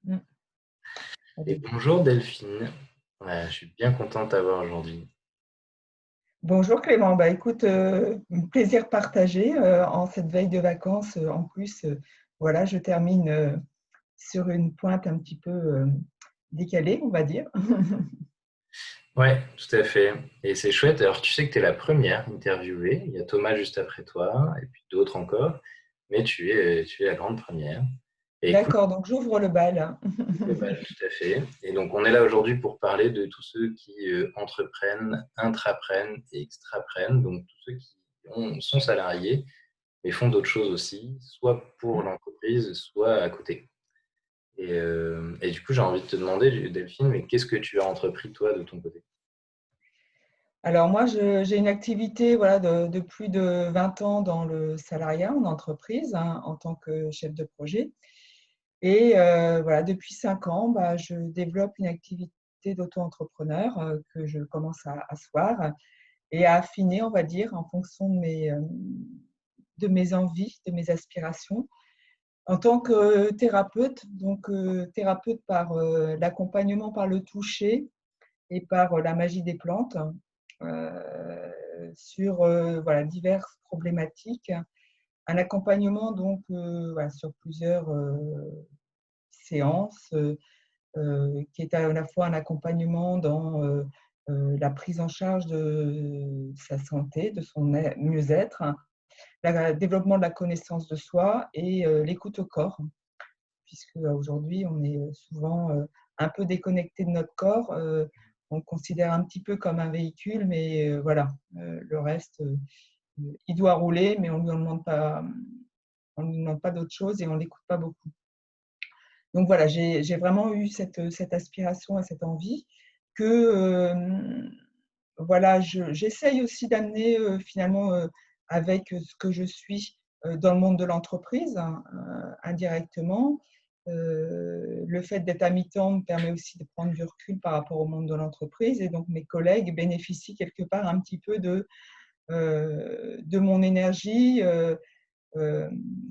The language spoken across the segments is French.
Mmh. Et Allez. bonjour Delphine. Je suis bien content de t'avoir aujourd'hui. Bonjour Clément, bah écoute, plaisir partagé en cette veille de vacances. En plus, voilà, je termine sur une pointe un petit peu décalée, on va dire. Ouais, tout à fait. Et c'est chouette. Alors, tu sais que tu es la première interviewée. Il y a Thomas juste après toi, et puis d'autres encore. Mais tu es la grande première. Et écoute, D'accord, donc j'ouvre le bal. tout à fait. Et donc, on est là aujourd'hui pour parler de tous ceux qui entreprennent, intraprennent et extraprennent. Donc, tous ceux qui sont salariés, mais font d'autres choses aussi, soit pour l'entreprise, soit à côté. Et du coup, j'ai envie de te demander, Delphine, mais qu'est-ce que tu as entrepris toi de ton côté? Alors moi, j'ai une activité voilà, de plus de 20 ans dans le salariat en entreprise, hein, en tant que chef de projet. Et voilà, depuis 5 ans, bah, je développe une activité d'auto-entrepreneur que je commence à asseoir et à affiner, on va dire, en fonction de mes envies, de mes aspirations. En tant que thérapeute, donc thérapeute par l'accompagnement par le toucher et par la magie des plantes, sur voilà, diverses problématiques. Un accompagnement donc voilà, sur plusieurs séances, qui est à la fois un accompagnement dans la prise en charge de sa santé, de son mieux-être, le développement de la connaissance de soi et l'écoute au corps, puisque aujourd'hui on est souvent un peu déconnecté de notre corps. On le considère un petit peu comme un véhicule, mais voilà, le reste, il doit rouler, mais on ne lui demande pas d'autre chose et on ne l'écoute pas beaucoup. Donc voilà, j'ai vraiment eu cette aspiration et cette envie que, voilà, j'essaye aussi d'amener finalement avec ce que je suis dans le monde de l'entreprise, hein, indirectement. Le fait d'être à mi-temps me permet aussi de prendre du recul par rapport au monde de l'entreprise et donc mes collègues bénéficient quelque part un petit peu de mon énergie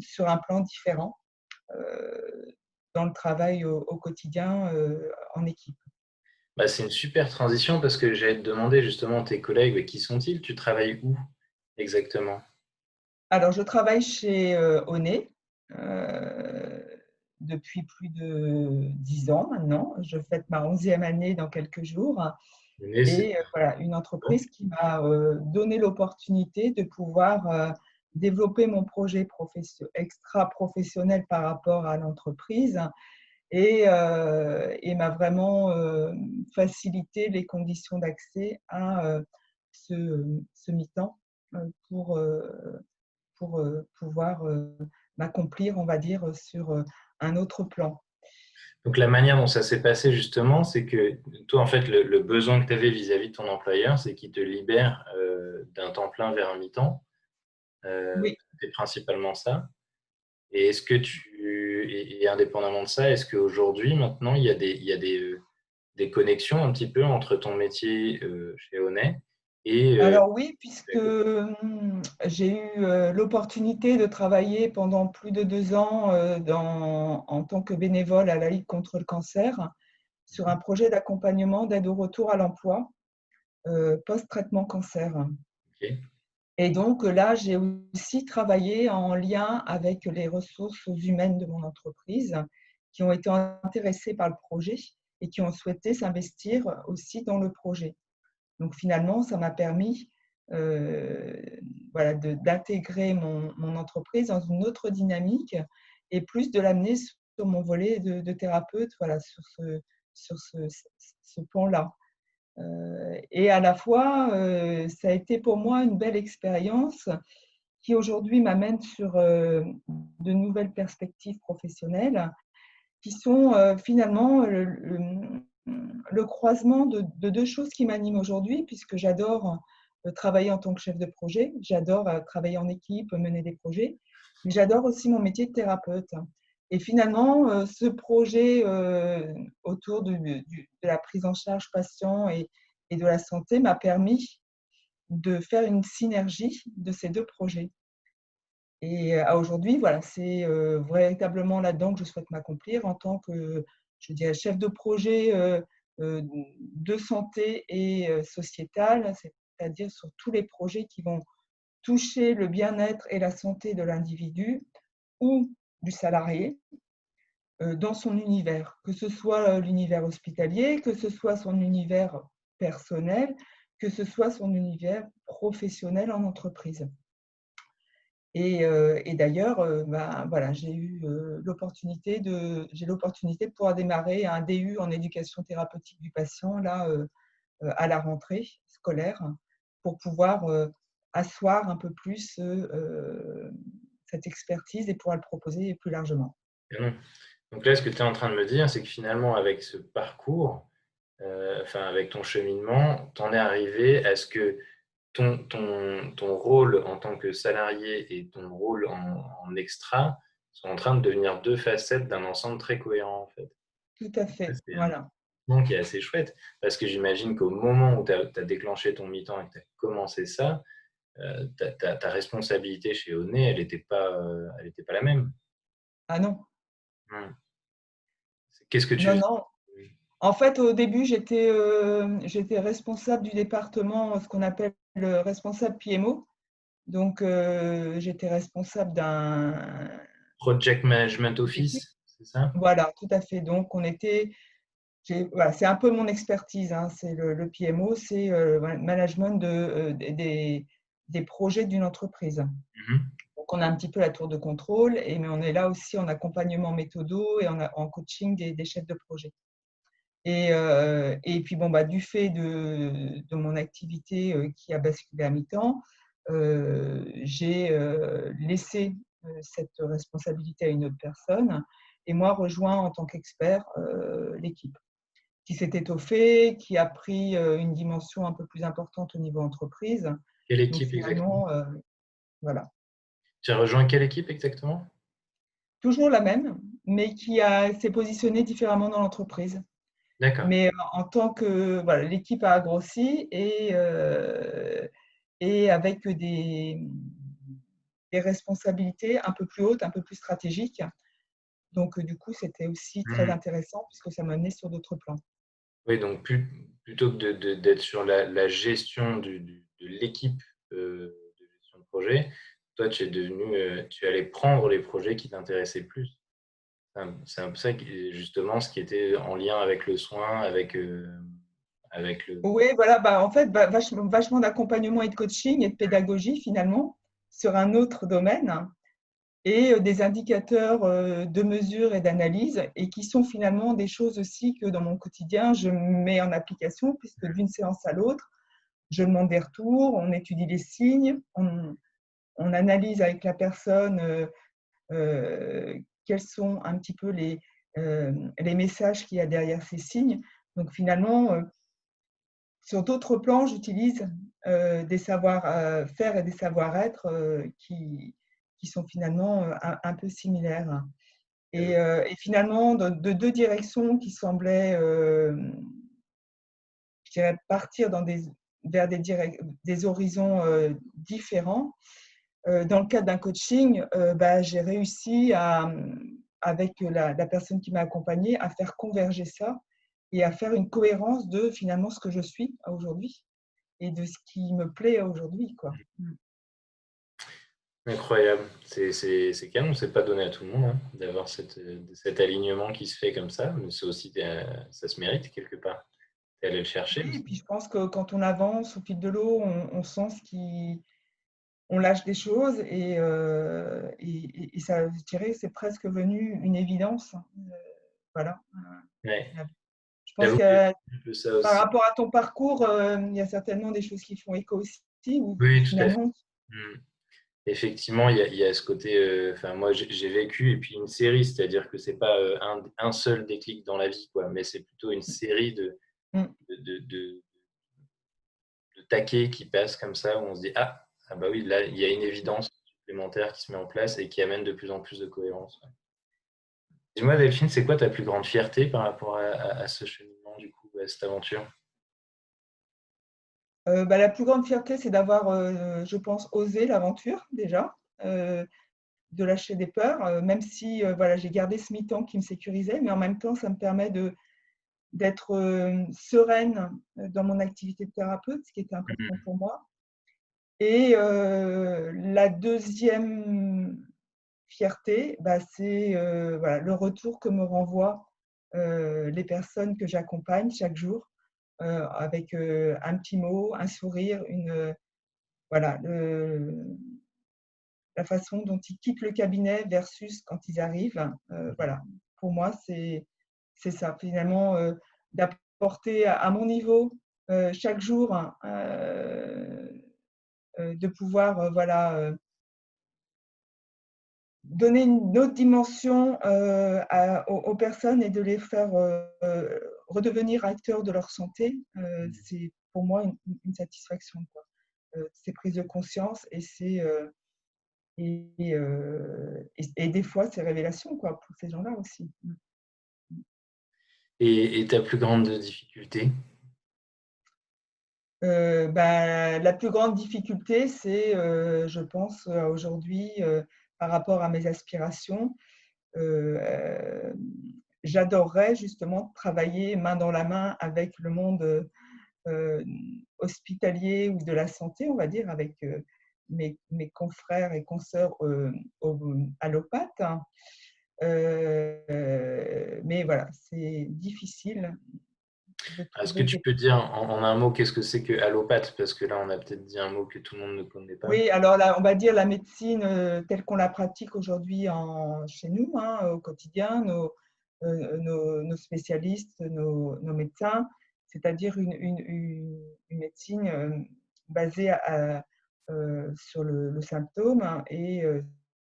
sur un plan différent dans le travail au quotidien en équipe. Bah, c'est une super transition parce que j'allais te demander justement tes collègues, mais qui sont-ils? Tu travailles où exactement? Alors, je travaille chez Onet depuis plus de 10 ans maintenant. Je fête ma 11e année dans quelques jours. Mais c'est Et voilà, une entreprise qui m'a donné l'opportunité de pouvoir développer mon projet extra-professionnel par rapport à l'entreprise et m'a vraiment facilité les conditions d'accès à ce mi-temps pour pouvoir m'accomplir, on va dire, sur un autre plan. donc la manière dont ça s'est passé justement, c'est que toi, en fait, le besoin que tu avais vis-à-vis de ton employeur, c'est qu'il te libère d'un temps plein vers un mi-temps. Oui. C'est principalement ça. Et est-ce que et indépendamment de ça, est-ce qu'aujourd'hui, maintenant, des connexions un petit peu entre ton métier chez Onet et Alors oui, puisque j'ai eu l'opportunité de travailler pendant plus de 2 ans en tant que bénévole à la Ligue contre le cancer sur un projet d'accompagnement d'aide au retour à l'emploi post-traitement cancer. Ok. Et donc là, j'ai aussi travaillé en lien avec les ressources humaines de mon entreprise qui ont été intéressées par le projet et qui ont souhaité s'investir aussi dans le projet. Donc finalement, ça m'a permis voilà, d'intégrer mon entreprise dans une autre dynamique et plus de l'amener sur mon volet de thérapeute, voilà, sur ce plan-là. Et à la fois, ça a été pour moi une belle expérience qui aujourd'hui m'amène sur de nouvelles perspectives professionnelles qui sont finalement le croisement de deux choses qui m'animent aujourd'hui, puisque j'adore travailler en tant que chef de projet, j'adore travailler en équipe, mener des projets, mais j'adore aussi mon métier de thérapeute. Et finalement, ce projet autour de la prise en charge patient et de la santé m'a permis de faire une synergie de ces deux projets. Et à aujourd'hui, voilà, c'est véritablement là-dedans que je souhaite m'accomplir en tant que, je dirais, chef de projet de santé et sociétal, c'est-à-dire sur tous les projets qui vont toucher le bien-être et la santé de l'individu ou du salarié dans son univers, que ce soit l'univers hospitalier, que ce soit son univers personnel, que ce soit son univers professionnel en entreprise. Et d'ailleurs, ben, voilà, j'ai l'opportunité de pouvoir démarrer un DU en éducation thérapeutique du patient là, à la rentrée scolaire pour pouvoir asseoir un peu plus cette expertise et pouvoir le proposer plus largement. Et non. Donc là, ce que tu es en train de me dire, c'est que finalement, avec ce parcours, enfin, avec ton cheminement, tu en es arrivé à ce que ton rôle en tant que salarié et ton rôle en extra sont en train de devenir deux facettes d'un ensemble très cohérent, en fait. Tout à Ça, fait, c'est un voilà. moment qui est assez chouette, parce que j'imagine qu'au moment où tu as déclenché ton mi-temps et que tu as commencé ça, ta responsabilité chez Oné, elle était pas la même. Ah non, Hmm. Qu'est-ce que tu non, faisais? non. En fait, au début, j'étais responsable du département, ce qu'on appelle le responsable PMO. Donc, j'étais responsable Project Management d'une équipe. Office, c'est ça? Voilà, tout à fait. Donc, voilà, c'est un peu mon expertise, hein, c'est le PMO, c'est le management des projets d'une entreprise. Mhm. Donc, on a un petit peu la tour de contrôle, mais on est là aussi en accompagnement méthodo et en coaching des chefs de projet. Et puis, bon, bah, du fait de mon activité qui a basculé à mi-temps, j'ai laissé cette responsabilité à une autre personne et moi rejoint en tant qu'expert l'équipe qui s'est étoffée, qui a pris une dimension un peu plus importante au niveau entreprise. Quelle Donc équipe exactement? finalement, voilà. Tu as rejoint quelle équipe exactement? Toujours la même, mais s'est positionnée différemment dans l'entreprise. D'accord. Mais en tant que voilà, l'équipe a grossi et avec des responsabilités un peu plus hautes, un peu plus stratégiques. Donc du coup, c'était aussi très Hmm. intéressant puisque ça m'a mené sur d'autres plans. Oui, donc plutôt que d'être sur la gestion de l'équipe de gestion de projet, toi, tu allais prendre les projets qui t'intéressaient plus. C'est un peu ça, justement, ce qui était en lien avec le soin, avec le… Oui, voilà, bah, en fait, bah, vachement d'accompagnement et de coaching et de pédagogie finalement sur un autre domaine et des indicateurs de mesure et d'analyse et qui sont finalement des choses aussi que dans mon quotidien, je mets en application puisque d'une séance à l'autre, je demande des retours, on étudie les signes, on analyse avec la personne quels sont un petit peu les messages qu'il y a derrière ces signes. Donc finalement, sur d'autres plans, j'utilise des savoir-faire et des savoir-être qui sont finalement un peu similaires. Et finalement, de deux directions qui semblaient, je dirais, partir vers des horizons différents. Dans le cadre d'un coaching, bah, j'ai réussi avec la personne qui m'a accompagnée à faire converger ça et à faire une cohérence de finalement ce que je suis aujourd'hui et de ce qui me plaît aujourd'hui, quoi. Incroyable. C'est canon, c'est pas donné à tout le monde hein, d'avoir cet alignement qui se fait comme ça, mais c'est aussi, ça se mérite quelque part. Tu es allé le chercher Oui, et aussi. puis je pense que quand on avance au fil de l'eau, on sent on lâche des choses et ça, je dirais, c'est presque devenu une évidence. Voilà. Ouais. Je pense J'avoue que j'ai que un peu ça par aussi. rapport à ton parcours, il y a certainement des choses qui font écho aussi, où Oui, tout à fait. finalement, Hmm. Effectivement, il y a ce côté. Enfin, moi, j'ai vécu et puis une série, c'est-à-dire que c'est pas un seul déclic dans la vie, quoi, mais c'est plutôt une série mmh, de, de, de- de taquets qui passent comme ça où on se dit ah bah oui, là, il y a une évidence supplémentaire qui se met en place et qui amène de plus en plus de cohérence. Ouais. Dis-moi, Delphine, c'est quoi ta plus grande fierté par rapport à ce cheminement, du coup, à cette aventure? bah, la plus grande fierté, c'est d'avoir, je pense, osé l'aventure déjà. de lâcher des peurs, même si voilà, j'ai gardé ce mi-temps qui me sécurisait, mais en même temps, ça me permet d'être sereine dans mon activité de thérapeute, ce qui était important Mhm. pour moi. Et la deuxième fierté, bah, c'est voilà, le retour que me renvoient les personnes que j'accompagne chaque jour, avec un petit mot, un sourire, voilà, la façon dont ils quittent le cabinet versus quand ils arrivent. Voilà, pour moi, c'est ça, finalement, d'apporter à mon niveau chaque jour, de pouvoir voilà, donner une autre dimension aux personnes et de les faire redevenir acteurs de leur santé. C'est pour moi une satisfaction, quoi. C'est prise de conscience et et des fois, c'est révélation, quoi, pour ces gens-là aussi. Et ta plus grande difficulté? Bah, la plus grande difficulté, c'est, je pense, aujourd'hui, par rapport à mes aspirations, heu, j'adorerais justement travailler main dans la main avec le monde, heu, hospitalier ou de la santé, on va dire, avec, mes confrères et consoeurs, allopathes, hein. Mais voilà, c'est difficile de Est-ce que trouver tu des… peux dire en un mot qu'est-ce que c'est que allopathe? Parce que là, on a peut-être dit un mot que tout le monde ne connaît pas. Oui, alors là, on va dire la médecine telle qu'on la pratique aujourd'hui chez nous, hein, au quotidien, nos spécialistes, nos médecins, c'est-à-dire une médecine basée sur le symptôme, hein, et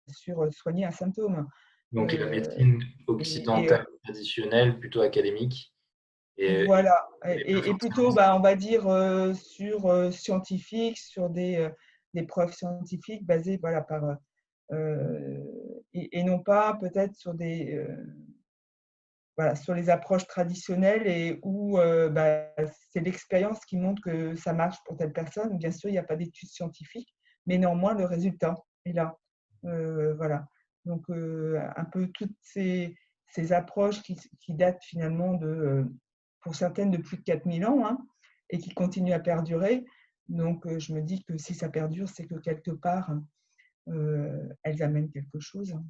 sur soigner un symptôme. Donc la Euh, médecine et occidentale traditionnelle, plutôt académique voilà, et pas et forcément. plutôt, bah, on va dire, sur scientifique, sur des preuves scientifiques basées voilà, et non pas peut-être sur voilà, sur les approches traditionnelles et où bah, c'est l'expérience qui montre que ça marche pour telle personne. Bien sûr, il n'y a pas d'études scientifiques, mais néanmoins, le résultat est là. Voilà. Donc, un peu toutes ces approches qui datent finalement pour certaines de plus de 4000 ans, hein, et qui continuent à perdurer. Donc, je me dis que si ça perdure, c'est que quelque part, elles amènent quelque chose, hein,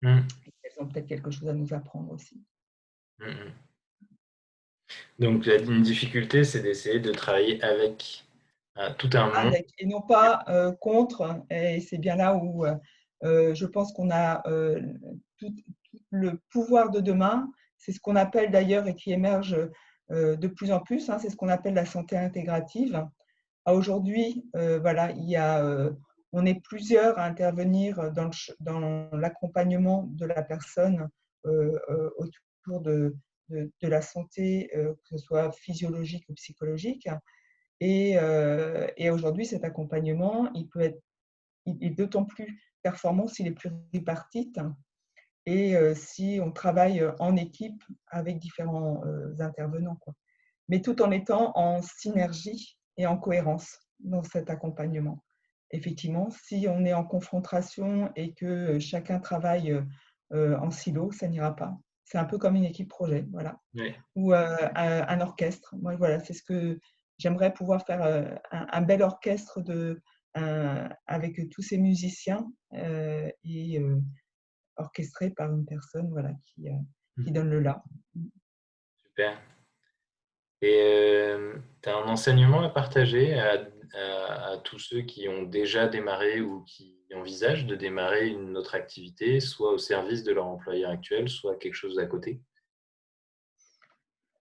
Mmh. et qu'elles ont peut-être quelque chose à nous apprendre aussi. Mmh mh. Donc une difficulté, c'est d'essayer de travailler avec, tout un monde. Avec et non pas contre, et c'est bien là où je pense qu'on a tout le pouvoir de demain. C'est ce qu'on appelle d'ailleurs et qui émerge de plus en plus, hein, c'est ce qu'on appelle la santé intégrative. Aujourd'hui, voilà, on est plusieurs à intervenir dans l'accompagnement de la personne autour de la santé, que ce soit physiologique ou psychologique. Et aujourd'hui, cet accompagnement, il est d'autant plus performant s'il est pluripartite et si on travaille en équipe avec différents intervenants, quoi. Mais tout en étant en synergie et en cohérence dans cet accompagnement. Effectivement, si on est en confrontation et que chacun travaille en silo, ça n'ira pas. C'est un peu comme une équipe projet, voilà, Ouais. ou un orchestre. Moi, voilà, c'est ce que j'aimerais pouvoir faire, un bel orchestre avec tous ces musiciens et orchestré par une personne voilà, qui Mmh. donne le là. Super. Et tu as un enseignement à partager à tous ceux qui ont déjà démarré ou qui envisagent de démarrer une autre activité, soit au service de leur employeur actuel, soit quelque chose à côté?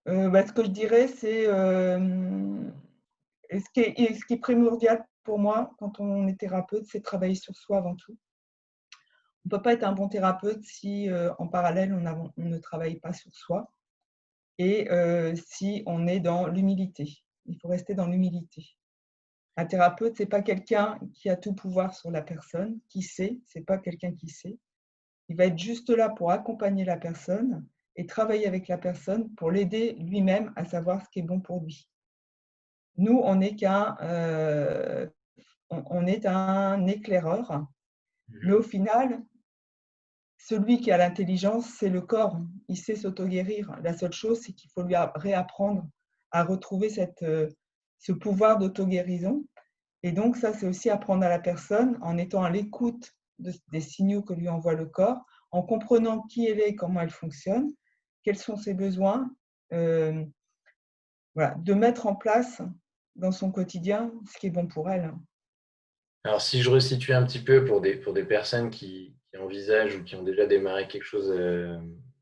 Bah, ce que je dirais, c'est ce qui est primordial pour moi quand on est thérapeute, c'est de travailler sur soi avant tout. On ne peut pas être un bon thérapeute si en parallèle on ne travaille pas sur soi et si on est dans l'humilité. Il faut rester dans l'humilité. Un thérapeute, c'est pas quelqu'un qui a tout pouvoir sur la personne, qui sait, c'est pas quelqu'un qui sait. Il va être juste là pour accompagner la personne et travailler avec la personne pour l'aider lui-même à savoir ce qui est bon pour lui. Nous, on est un éclaireur, mais Mmh. au final, celui qui a l'intelligence, c'est le corps. Il sait s'auto-guérir. La seule chose, c'est qu'il faut lui réapprendre à retrouver ce pouvoir d'auto-guérison. Et donc, ça, c'est aussi apprendre à la personne en étant à l'écoute des signaux que lui envoie le corps, en comprenant qui elle est, comment elle fonctionne, quels sont ses besoins, euh, voilà, de mettre en place dans son quotidien ce qui est bon pour elle. Alors, si je resitue un petit peu pour des personnes qui envisagent ou qui ont déjà démarré quelque chose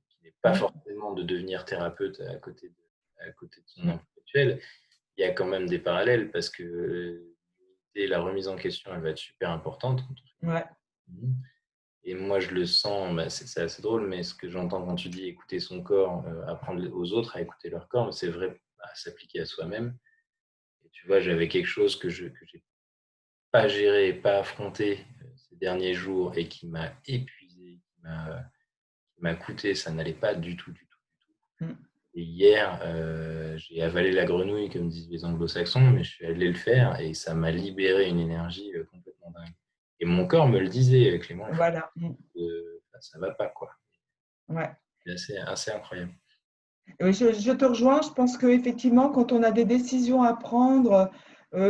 qui n'est pas Mm, forcément de devenir thérapeute à côté de son mm. emploi actuel, il y a quand même des parallèles parce que la remise en question, elle va être super importante. Ouais, Et moi, je le sens, bah, c'est assez drôle, mais ce que j'entends quand tu dis écouter son corps, apprendre aux autres à écouter leur corps, c'est vrai à s'appliquer à soi-même. Et tu vois, j'avais quelque chose que j'ai pas géré, pas affronté ces derniers jours et qui m'a épuisé, qui m'a coûté, ça n'allait pas du tout, du tout, du tout. mm. Et hier, j'ai avalé la grenouille, comme disent les anglo-saxons, mais je suis allé le faire et ça m'a libéré une énergie complètement dingue. Et mon corps me le disait, Clément, Voilà. ça va pas, quoi. Ouais. C'est assez incroyable. Oui, je te rejoins. Je pense qu'effectivement, quand on a des décisions à prendre,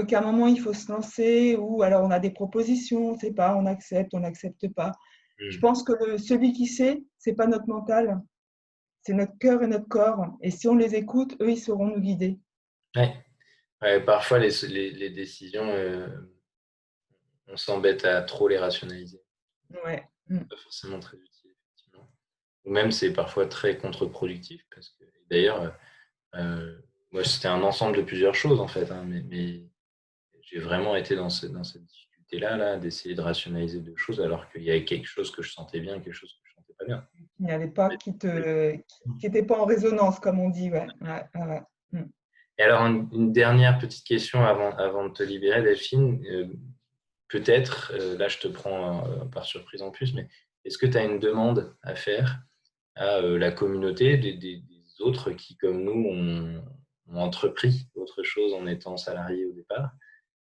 qu'à un moment il faut se lancer, ou alors on a des propositions, on ne sait pas, on n'accepte pas. Je Mm. pense que celui qui sait, c'est pas notre mental, c'est notre cœur et notre corps. Et si on les écoute, eux, ils sauront nous guider. Ouais. Ouais, parfois, les décisions, on s'embête à trop les rationaliser. Ouais. Mm. Pas forcément très utile, effectivement. Ou même, c'est parfois très contre-productif. Parce que, d'ailleurs, moi, c'était un ensemble de plusieurs choses, en fait. Hein, mais j'ai vraiment été dans cette difficulté-là, là, d'essayer de rationaliser deux choses, alors qu'il y avait quelque chose que je sentais bien, quelque chose que je ne sentais pas bien. Il n'y avait pas qui était pas en résonance, comme on dit. Ouais. Ouais, ouais, ouais. Mm. Et alors, une dernière petite question avant de te libérer, Delphine. Peut-être, là, je te prends par surprise en plus, mais est-ce que tu as une demande à faire à la communauté des autres qui, comme nous, ont entrepris autre chose en étant salariés au départ?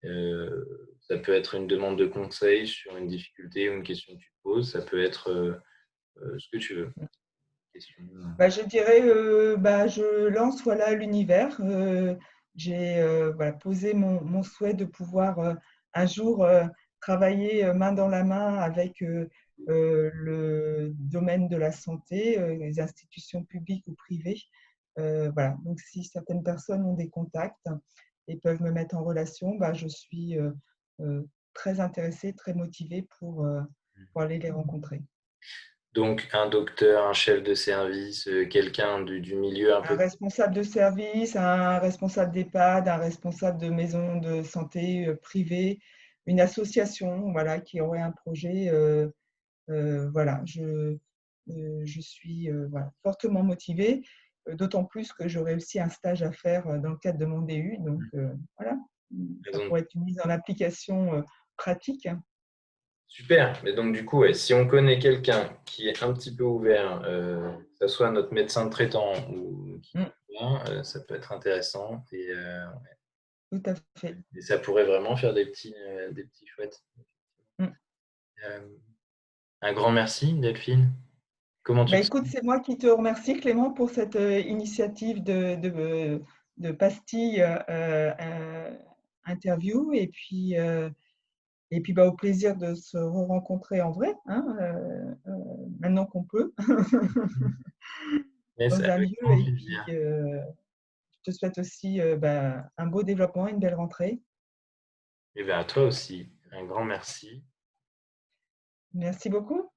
Ça peut être une demande de conseil sur une difficulté ou une question que tu te poses. Ça peut être ce que tu veux. Question. Bah, je dirais, bah, je lance voilà l'univers. J'ai voilà, posé mon souhait de pouvoir un jour travailler main dans la main avec le domaine de la santé, les institutions publiques ou privées. Voilà. Donc, si certaines personnes ont des contacts et peuvent me mettre en relation, bah, je suis euh, très intéressée, très motivée pour aller les rencontrer. Donc, un docteur, un chef de service, quelqu'un du milieu un Un peu. responsable de service, un responsable d'EHPAD, un responsable de maison de santé privée, une association voilà, qui aurait un projet. Voilà, je suis voilà, fortement motivée, d'autant plus que j'aurai aussi un stage à faire dans le cadre de mon DU. Donc voilà, ça Raison. pourrait être une mise en application pratique. Super. Mais donc, du coup, ouais, si on connaît quelqu'un qui est un petit peu ouvert, que ce soit notre médecin traitant ou qui Mm, vient, ça peut être intéressant tout à fait. et ça pourrait vraiment faire des petits chouettes. Mm. Euh, un grand merci, Delphine. Comment tu Bah, te sens? écoute, c'est moi qui te remercie, Clément, pour cette initiative de pastille interview. Et puis bah, au plaisir de se rencontrer en vrai, hein, maintenant qu'on peut, Yes, dans un avec lieu. grand Et puis, plaisir. je te souhaite aussi bah, un beau développement, une belle rentrée. Et bien à toi aussi, un grand merci. Merci beaucoup.